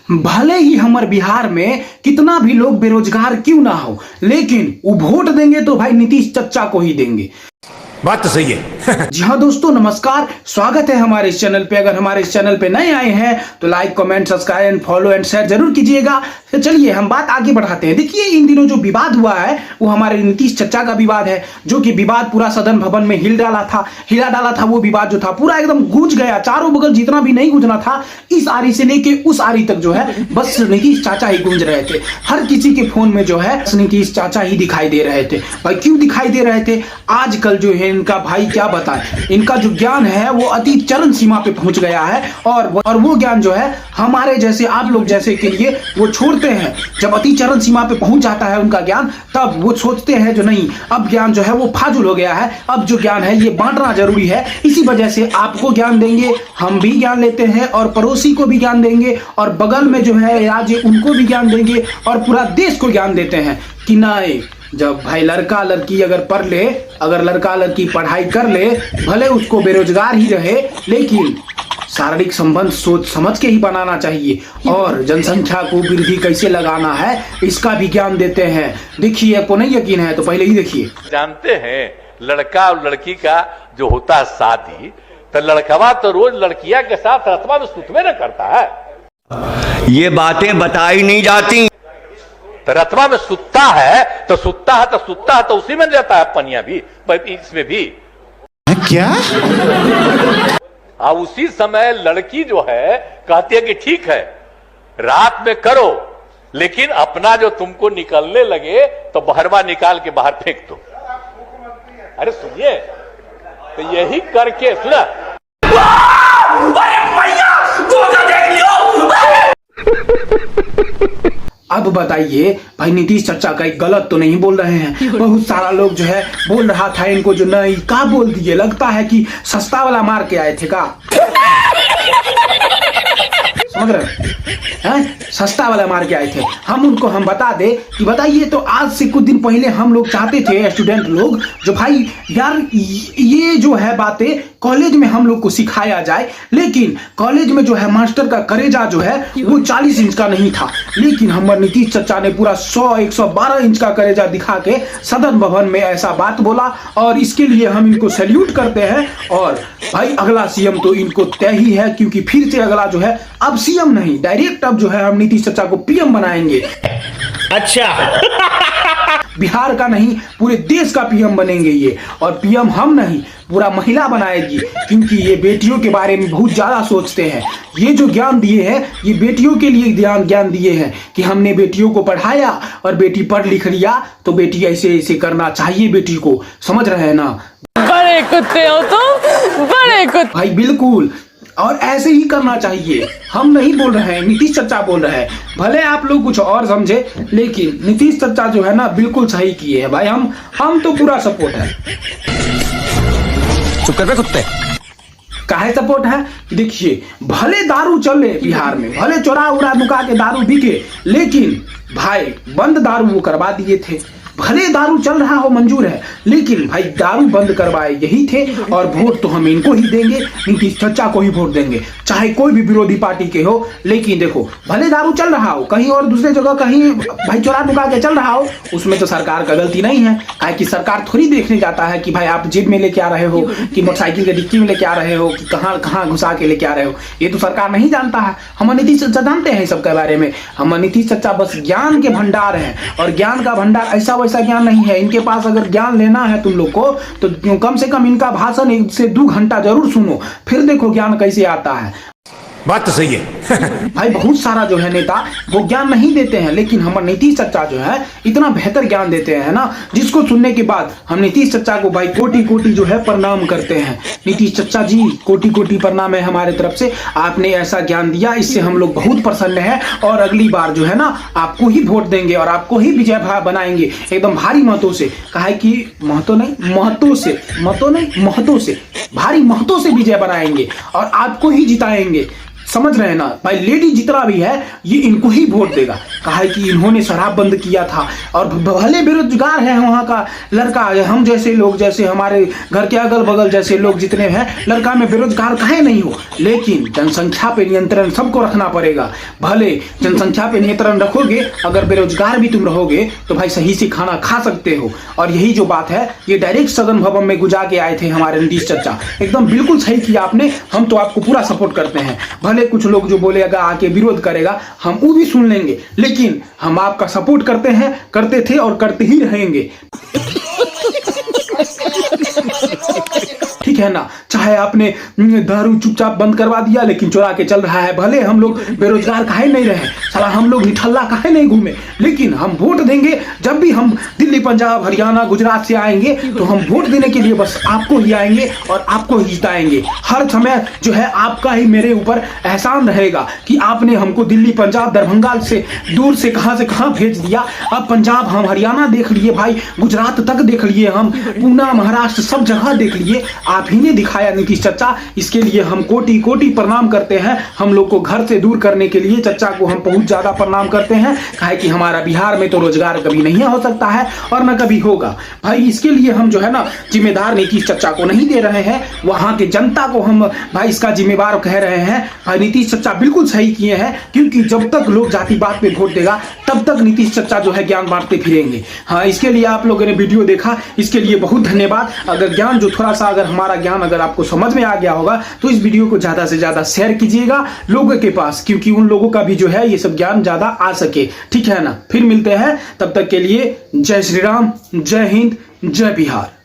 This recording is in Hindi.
भले ही हमारे बिहार में कितना भी लोग बेरोजगार क्यों ना हो, लेकिन वो वोट देंगे तो भाई नीतीश चच्चा को ही देंगे। बात तो सही है। जी हाँ दोस्तों, नमस्कार, स्वागत है हमारे इस चैनल पे। अगर हमारे इस चैनल पे नए आए हैं तो like, comment, subscribe and follow and share जरूर कीजिएगा। तो चलिए हम बात आगे बढ़ाते हैं। देखिए, इन दिनों जो विवाद हुआ है वो हमारे नीतीश चच्चा का विवाद है, जो कि विवाद पूरा सदन भवन में हिला डाला था। वो विवाद जो था पूरा एकदम गूंज गया, चारों बगल जितना भी नहीं गूंजना था, इस आरी से लेके उस आरी तक जो है बस नीतीश चाचा ही गूंज रहे थे। हर किसी के फोन में जो है नीतीश चाचा ही दिखाई दे रहे थे। भाई क्यों दिखाई दे रहे थे? आजकल जो है इनका, भाई क्या बताएं, इनका जो ज्ञान है वो अति चरम सीमा पे पहुंच गया है। और वो ज्ञान जो है हमारे जैसे, आप लोग जैसे के लिए वो छोड़ते हैं। जब अति चरम सीमा पे पहुंच जाता है उनका ज्ञान, तब वो सोचते हैं जो नहीं, अब ज्ञान जो है वो फाजुल हो गया है, अब जो ज्ञान है ये बांटना जरूरी है। इसी वजह से आपको ज्ञान देंगे, हम भी ज्ञान लेते हैं, और पड़ोसी को भी ज्ञान देंगे, और बगल में जो है राज्य उनको भी ज्ञान देंगे, और पूरा देश को ज्ञान देते हैं कि नहीं, जब भाई लड़का लड़की अगर पढ़ ले, अगर लड़का लड़की पढ़ाई कर ले, भले उसको बेरोजगार ही रहे, लेकिन शारीरिक संबंध सोच समझ के ही बनाना चाहिए, और जनसंख्या को वृद्धि कैसे लगाना है इसका भी ज्ञान देते हैं। देखिए, आपको नहीं यकीन है तो पहले ही देखिए। जानते हैं लड़का और लड़की का जो होता है शादी, तो लड़कवा तो रोज लड़किया के साथ रतवा में सुतवे न करता है। ये बातें बताई नहीं जाती। तो रतवा में सुतता है तो उसी में रहता है पनिया भी, इसमें भी क्या? और उसी समय लड़की जो है कहती है कि ठीक है रात में करो, लेकिन अपना जो तुमको निकलने लगे तो बहरवा निकाल के बाहर फेंक दो। अरे सुनिए, तो यही करके सुना। अब बताइए भाई, नीतीश चच्चा कहीं गलत तो नहीं बोल रहे हैं? बहुत सारा लोग जो है बोल रहा था इनको जो नहीं, क्या बोल दिए, लगता है कि सस्ता वाला मार के आए थे का? समझ रहे हैं? सस्ता वाला मार के आए थे। हम बता दे कि बताइए, तो आज से कुछ दिन पहले हम लोग चाहते थे, स्टूडेंट लोग, जो भाई यार ये जो है बातें कॉलेज में हम लोग को सिखाया जाए, लेकिन कॉलेज में जो है मास्टर का करेजा जो है वो 40 इंच का नहीं था, लेकिन हमारे नीतीश चच्चा ने पूरा 100-112 इंच का करेजा दिखा के सदन भवन में ऐसा बात बोला, और इसके लिए हम इनको सैल्यूट करते हैं। और भाई अगला सीएम तो इनको तय ही है, क्योंकि फिर से अगला जो है अब सीएम नहीं, डायरेक्ट अब जो है हम नीतीश चच्चा को पीएम बनाएंगे। अच्छा। बिहार का नहीं, पूरे देश का पीएम बनेंगे ये, और पीएम हम नहीं, पूरा महिला बनाएगी, क्योंकि ये बेटियों के बारे में बहुत ज्यादा सोचते हैं। ये जो ज्ञान दिए हैं ये बेटियों के लिए ज्ञान दिए हैं कि हमने बेटियों को पढ़ाया, और बेटी पढ़ लिख लिया तो बेटी ऐसे ऐसे करना चाहिए बेटी को। समझ रहे हैं ना? बड़े कुत्ते हो तुम, बड़े कुत्ते। भाई बिल्कुल, और ऐसे ही करना चाहिए। हम नहीं बोल रहे हैं, नीतीश चच्चा बोल रहे हैं। भले आप लोग कुछ और समझे, लेकिन नीतीश चच्चा जो है ना बिल्कुल सही किए हैं भाई। हम तो पूरा सपोर्ट है। चुप कर बे कुत्ते। काहे सपोर्ट है? देखिए, भले दारू चले बिहार में, भले चोरा उड़ा नुका के दारू बिके, लेकिन भाई बंद दारू वो करवा दिए थे। भले दारू चल रहा हो मंजूर है, लेकिन भाई दारू बंद करवाए यही थे, और वोट तो हम इनको ही देंगे, नीतीश चच्चा को ही वोट देंगे, चाहे कोई भी विरोधी पार्टी के हो। लेकिन देखो, भले दारू चल रहा हो कहीं और दूसरे जगह, कहीं भाई चोरा नुका के चल रहा हो, उसमें तो सरकार का गलती नहीं है। काहे कि सरकार थोड़ी देखने जाता है कि भाई आप जेब में लेके आ रहे हो, कि मोटरसाइकिल के डिक्की में लेके आ रहे हो, कि कहाँ घुसा के लेके आ रहे हो, ये तो सरकार नहीं जानता है। हम नीतीश चच्चा जानते हैं सबके बारे में। हम नीतीश चच्चा बस ज्ञान के भंडार हैं, और ज्ञान का भंडार ऐसा ऐसा ज्ञान नहीं है इनके पास। अगर ज्ञान लेना है तुम लोग को तो कम से कम इनका भाषण 1 से 2 घंटा जरूर सुनो, फिर देखो ज्ञान कैसे आता है। बात तो सही है। भाई बहुत सारा जो है नेता वो ज्ञान नहीं देते हैं, लेकिन हमारे नीतीश चच्चा जो है इतना बेहतर ज्ञान देते हैं ना, जिसको सुनने के बाद हम नीतीश चच्चा को भाई कोटि कोटि जो है प्रणाम करते हैं। नीतीश चच्चा जी, कोटि कोटि प्रणाम है हमारे तरफ से। आपने ऐसा ज्ञान दिया, इससे हम लोग बहुत प्रसन्न हैं, और अगली बार जो है ना आपको ही वोट देंगे, और आपको ही विजय बनाएंगे एकदम भारी मतों से। काहे कि महतों से भारी महतों से विजय बनाएंगे, और आपको ही जिताएंगे। समझ रहे हैं ना भाई? लेडी जितना भी है ये इनको ही वोट देगा। कहा है कि इन्होंने शराब बंद किया था और भले बेरोजगार है वहाँ का लड़का, हम जैसे लोग, जैसे हमारे घर के अगल बगल जैसे लोग जितने हैं, लड़का में बेरोजगार काहे नहीं हो, लेकिन जनसंख्या पे नियंत्रण सबको रखना पड़ेगा। भले जनसंख्या पे नियंत्रण रखोगे, अगर बेरोजगार भी तुम रहोगे तो भाई सही से खाना खा सकते हो। और यही जो बात है ये डायरेक्ट सदन भवन में गुजार के आए थे हमारे नीतीश चाचा। एकदम बिल्कुल सही किया आपने, हम तो आपको पूरा सपोर्ट करते हैं। भले कुछ लोग जो बोलेगा आके विरोध करेगा, हम वो भी सुन लेंगे, लेकिन हम आपका सपोर्ट करते हैं, करते थे और करते ही रहेंगे। ठीक है ना, चाहे आपने दारू चुपचाप बंद करवा दिया लेकिन चुरा के चल रहा है, भले हम लोग बेरोजगार काहे नहीं रहे, साला हम लोग निठल्ला काहे नहीं घूमे, लेकिन हम वोट देंगे। जब भी हम दिल्ली, पंजाब, हरियाणा, गुजरात से आएंगे तो हम वोट देने के लिए बस आपको ही आएंगे और आपको ही जिताएंगे। हर समय जो है आपका ही मेरे ऊपर एहसान रहेगा कि आपने हमको दिल्ली, पंजाब, दरभंगा से दूर से कहां भेज दिया। अब पंजाब, हम हरियाणा देख लिए भाई, गुजरात तक देख लिए, हम पूना, महाराष्ट्र सब जगह देख लिए, आप ही ने दिखाया नीतीश चाचा। इसके लिए हम कोटि कोटि प्रणाम करते हैं। हम लोग को घर से दूर करने के लिए चाचा को हम बहुत ज्यादा प्रणाम करते हैं, काहे कि हमारा बिहार में तो रोजगार कभी नहीं हो सकता है और न कभी होगा भाई। इसके लिए हम जो है ना जिम्मेदार नीतीश चाचा को नहीं दे रहे हैं, वहां के जनता को हम भाई इसका जिम्मेवार कह रहे हैं। भाई नीतीश चाचा बिल्कुल सही किए हैं, क्योंकि जब तक लोग जातिवाद पे वोट देगा तब तक नीतीश चाचा जो है ज्ञान बांटते फिरेंगे। हाँ, इसके लिए आप लोगों ने वीडियो देखा, इसके लिए बहुत धन्यवाद। अगर ज्ञान जो थोड़ा सा, अगर हमारा ज्ञान अगर आपको समझ में आ गया होगा तो इस वीडियो को ज्यादा से ज्यादा शेयर कीजिएगा लोगों के पास, क्योंकि उन लोगों का भी जो है ये सब ज्ञान ज्यादा आ सके। ठीक है ना, फिर मिलते हैं, तब तक के लिए जय श्री राम, जय हिंद, जय बिहार।